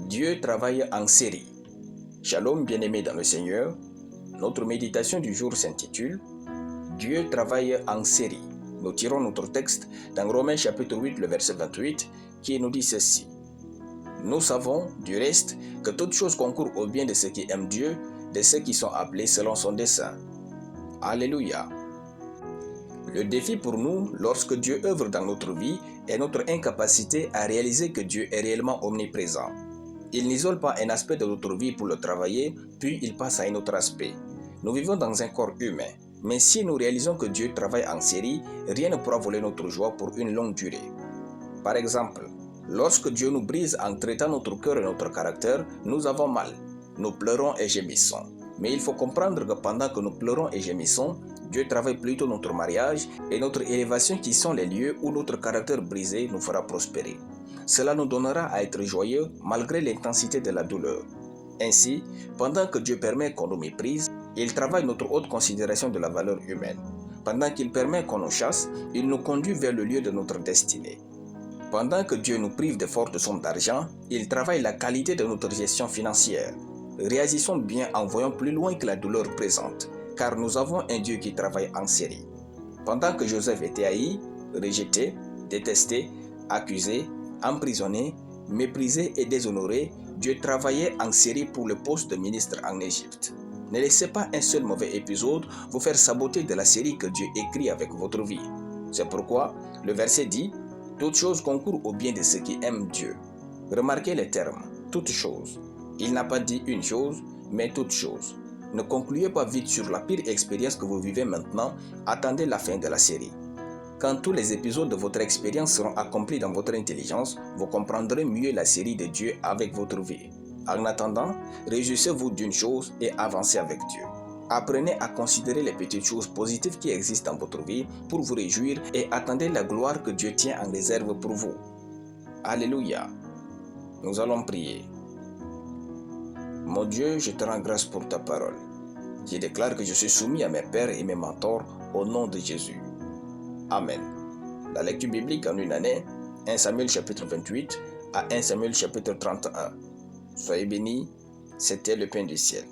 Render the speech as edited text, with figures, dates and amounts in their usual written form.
Dieu travaille en série. Shalom bien-aimés dans le Seigneur, notre méditation du jour s'intitule « Dieu travaille en série ». Nous tirons notre texte dans Romains chapitre 8, le verset 28, qui nous dit ceci. « Nous savons, du reste, que toutes choses concourent au bien de ceux qui aiment Dieu, de ceux qui sont appelés selon son dessein. » Alléluia. Le défi pour nous, lorsque Dieu œuvre dans notre vie, est notre incapacité à réaliser que Dieu est réellement omniprésent. Il n'isole pas un aspect de notre vie pour le travailler, puis il passe à un autre aspect. Nous vivons dans un corps humain, mais si nous réalisons que Dieu travaille en série, rien ne pourra voler notre joie pour une longue durée. Par exemple, lorsque Dieu nous brise en traitant notre cœur et notre caractère, nous avons mal. Nous pleurons et gémissons. Mais il faut comprendre que pendant que nous pleurons et gémissons, Dieu travaille plutôt notre mariage et notre élévation qui sont les lieux où notre caractère brisé nous fera prospérer. Cela nous donnera à être joyeux malgré l'intensité de la douleur. Ainsi, pendant que Dieu permet qu'on nous méprise, il travaille notre haute considération de la valeur humaine. Pendant qu'il permet qu'on nous chasse, il nous conduit vers le lieu de notre destinée. Pendant que Dieu nous prive de fortes sommes d'argent, il travaille la qualité de notre gestion financière. Réagissons bien en voyant plus loin que la douleur présente, car nous avons un Dieu qui travaille en série. Pendant que Joseph était haï, rejeté, détesté, accusé, emprisonné, méprisé et déshonoré, Dieu travaillait en série pour le poste de ministre en Égypte. Ne laissez pas un seul mauvais épisode vous faire saboter de la série que Dieu écrit avec votre vie. C'est pourquoi le verset dit « Toutes choses concourent au bien de ceux qui aiment Dieu ». Remarquez les termes « toutes choses ». Il n'a pas dit une chose, mais toutes choses. Ne concluez pas vite sur la pire expérience que vous vivez maintenant, attendez la fin de la série. Quand tous les épisodes de votre expérience seront accomplis dans votre intelligence, vous comprendrez mieux la série de Dieu avec votre vie. En attendant, réjouissez-vous d'une chose et avancez avec Dieu. Apprenez à considérer les petites choses positives qui existent dans votre vie pour vous réjouir et attendez la gloire que Dieu tient en réserve pour vous. Alléluia. Nous allons prier. Mon Dieu, je te rends grâce pour ta parole. Je déclare que je suis soumis à mes pères et mes mentors au nom de Jésus. Amen. La lecture biblique en une année, 1 Samuel chapitre 28 à 1 Samuel chapitre 31. Soyez bénis, c'était le pain du ciel.